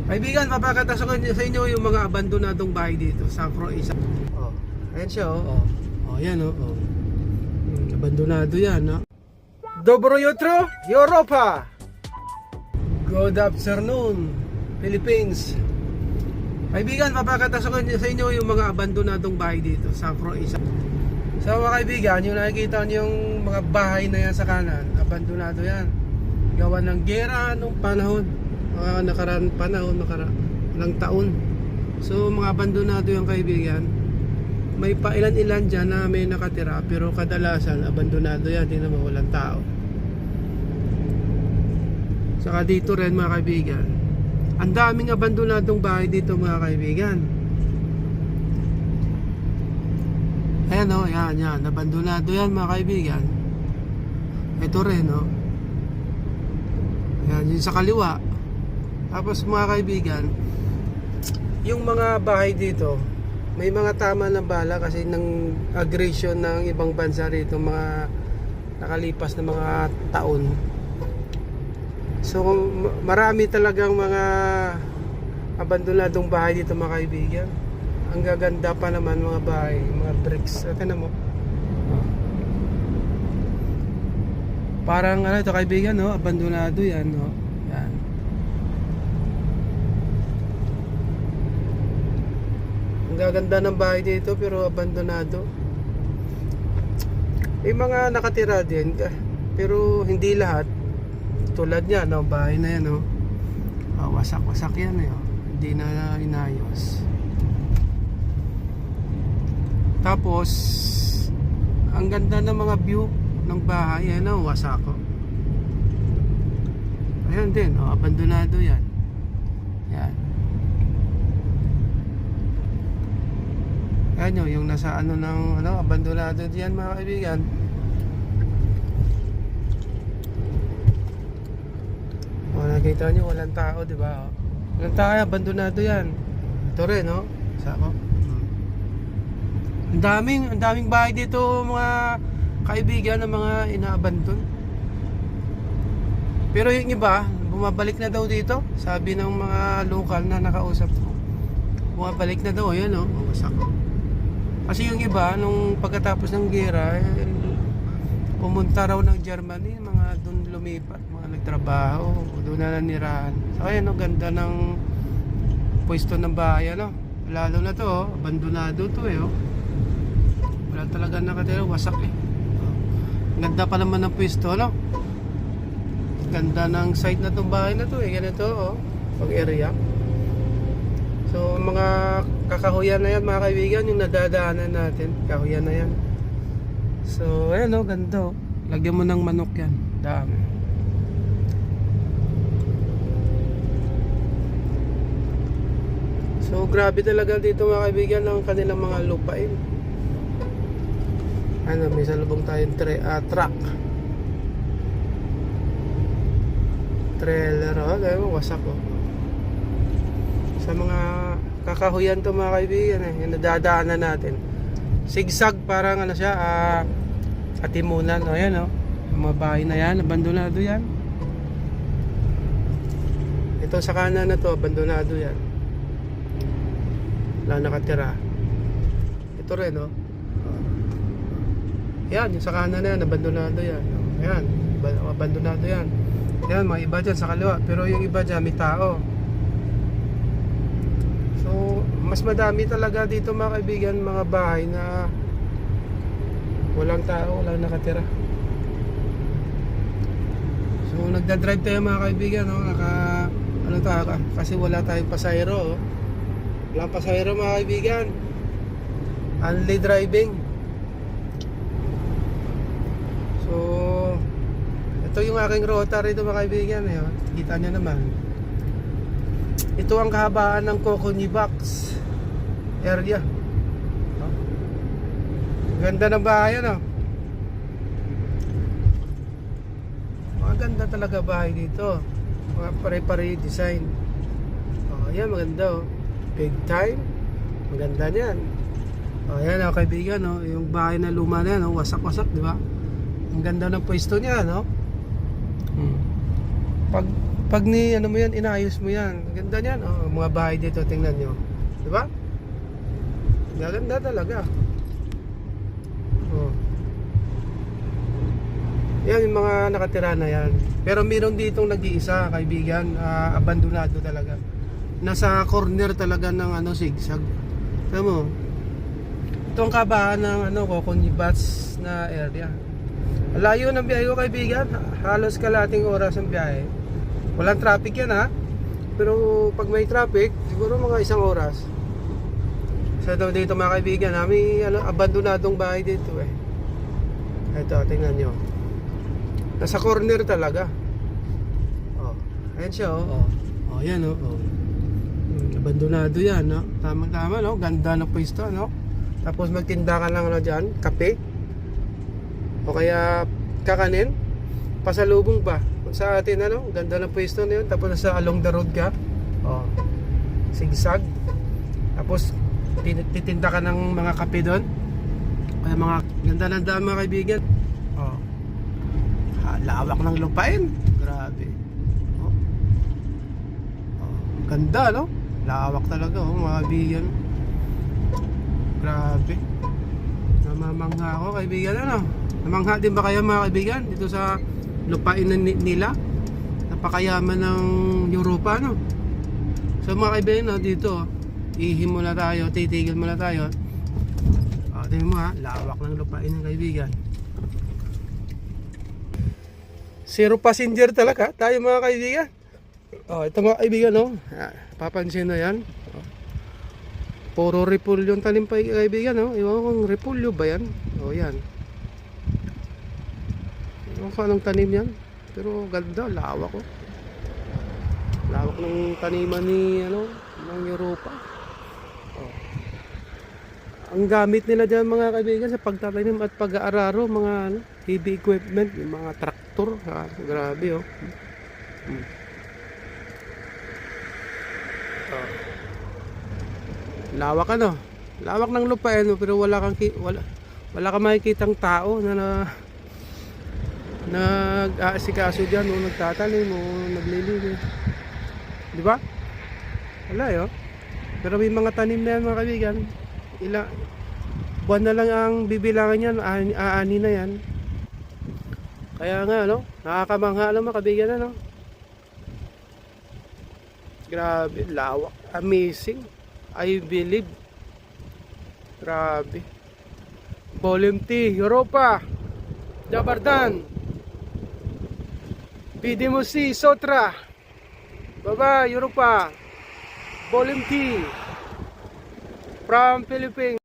Kaibigan, papakita sa inyo yung mga abandonadong bahay dito sa Croatia. Oh, ayan siya oh. Oh, yan oh. Abandonado yan, no? Dobro jutro, Europa! Good afternoon, Philippines. Kaibigan, papakita sa inyo yung mga abandonadong bahay dito sa Croatia. So mga kaibigan, yung nakikita nyo yung mga bahay na yan sa kanan, abandonado yan. Gawa ng gera nung panahon, nakaraan panahon, ng taon. So mga abandonado yung kaibigan. May pailan-ilan dyan na may nakatira, pero kadalasan abandonado yan, di naman walang tao. Saka dito rin mga kaibigan, ang daming abandonadong bahay dito mga kaibigan. Ayan o, yan, abandonado yan mga kaibigan. Ito rin o. Ayan, yung sa kaliwa. Tapos mga kaibigan, yung mga bahay dito, may mga tama ng bala kasi ng aggression ng ibang bansa rito, mga nakalipas na mga taon. So marami talagang mga abandonadong bahay dito mga kaibigan. Ang gaganda pa naman mga bahay, mga bricks. Tignan mo. Parang ano ito kaibigan, no? Abandonado yan, no? Yan. Ang gaganda ng bahay dito pero abandonado. May mga nakatira din pero hindi lahat. Tulad niya, no? Bahay na yan, no? Wasak-wasak yan, eh. Hindi na inayos. Tapos ang ganda ng mga view ng bahay. Ayan o, wasako. Ayan din, abandonado yan. Yan. Ayan o, yung nasa ano ng abandonado diyan mga kaibigan. Nakita nyo, walang tao, di ba? Walang tao, abandonado yan. Ito rin, no? Wasako. Ang daming bahay dito mga kaibigan ng mga inaabandon. Pero yung iba, bumabalik na daw dito. Sabi ng mga lokal na nakausap ko. Bumabalik na daw, yan o, wasak. Kasi yung iba, nung pagkatapos ng gera, pumunta raw ng Germany, mga doon lumipat, mga nagtrabaho, doon na nanirahan. So ayan o, ganda ng pwesto ng bahay, ano? Lalo na to, abandonado to eh, wala talaga nakatira, wasak eh. Ganda pa naman ng pwesto, no? Ganda ng site na itong bahay na to eh. Ganito, pag area. So, mga kakahuyan na yan mga kaibigan, yung nadadaanan natin, kahuyan na yan. So, ayan ganda. Lagyan mo ng manok yan. Dami. So, grabe talaga dito mga kaibigan ng kanilang mga lupain. May salubong tayong truck. Trailer, wasak sa mga kakahuyan to mga kaibigan yung nadadaanan natin. Sigsag parang siya, katimunan. Ayan yung mga bahay na yan, abandonado yan. Ito sa kanan na to, abandonado yan. Wala nakatira. Ito rin yan, yung sa kanan na yan, abandonado yan. Ayan, abandonado yan. Ayan, mga iba dyan sa kaliwa. Pero yung iba dyan, may tao. So, mas madami talaga dito mga kaibigan, mga bahay na walang tao, walang nakatira. So, nagdadrive tayo mga kaibigan, kasi wala tayong pasahero. Walang pasahero mga kaibigan. Only driving. So, ito yung aking rota rito mga kaibigan. Kita nyo naman. Ito ang kahabaan ng Kokonibax area. Ganda ng bahay, Maganda talaga bahay dito. Mga pare-pare design. Ayan, maganda Big time. Maganda niyan. Ayan kaibigan, yung bahay na luma na yan, wasak-wasak, di ba? Ang ganda ng pwesto niya, Pag Pag ano mo yan, inayos mo yan. Ganda niyan. Oh, mga bahay dito, tingnan nyo. Di ba? Ganda talaga. Oh. Yan yung mga nakatira na yan. Pero meron ditong nag-iisa, kaibigan, abandonado talaga. Nasa corner talaga ng sigsag. Tama mo? Ito ang kabahan ng Coconyabats na area. Layo ng biyahe ko, kaibigan. Halos kalating oras ang biyahe. Walang traffic yan, ha. Pero pag may traffic, siguro mga 1 oras. So dito mga kaibigan, may abandonadong bahay dito eh. Ito, tingnan nyo. Nasa corner talaga. Oh, ayan siya, oh. Oh, yan, oh. Abandonado yan, no? Tama-tama, no? Ganda ng pwesto, no? Tapos magtinda ka lang dyan, kape. O kaya kakanin. Pasalubong ba? Kung sa atin, ganda ng pwesto na yun. Tapos nasa along the road ka. Oh, sigsag. Tapos titinda ka ng mga kape doon. Kaya mga ganda ng daan mga kaibigan. Oh, lawak ng lupain. Grabe. Oh. Oh, ganda, no? Lawak talaga, mga kaibigan. Grabe. Namamangha ako, kaibigan, Namangha din ba kayo mga kaibigan dito sa lupain nila? Napakayaman ng Europa, So mga kaibigan, dito ihim muna tayo, titigil muna tayo. Tingnan mo, lawak ng lupain ng kaibigan. 0 passenger talaga tayo mga kaibigan. Ito mga kaibigan, papansin na yan. Puro repolyo yung tanim pa kaibigan, Iwan ko kung repolyo ba yan. Yan. Iwan ko anong tanim yan. Pero ganda, lawak ko. Lawak ng taniman ni ng Europa. Ang gamit nila dyan mga kaibigan sa pagtatanim at pag-aararo, mga heavy equipment, yung mga traktor, grabe, lawak lawak ng lupain, pero wala kang makikitang tao na nag-aasikaso dyan o nagtatanim o naglilinis, di ba? Wala pero may mga tanim na yan mga kaibigan, buwan na lang ang bibilangan yan, aani na yan. Kaya nga nakakamangha mga kaibigan, grabe, lawak, amazing, I believe. Grabe. Volume T, Europa, Jabardan, PDMC, Sotra. Bye-bye, Europa. Volume T from Philippines.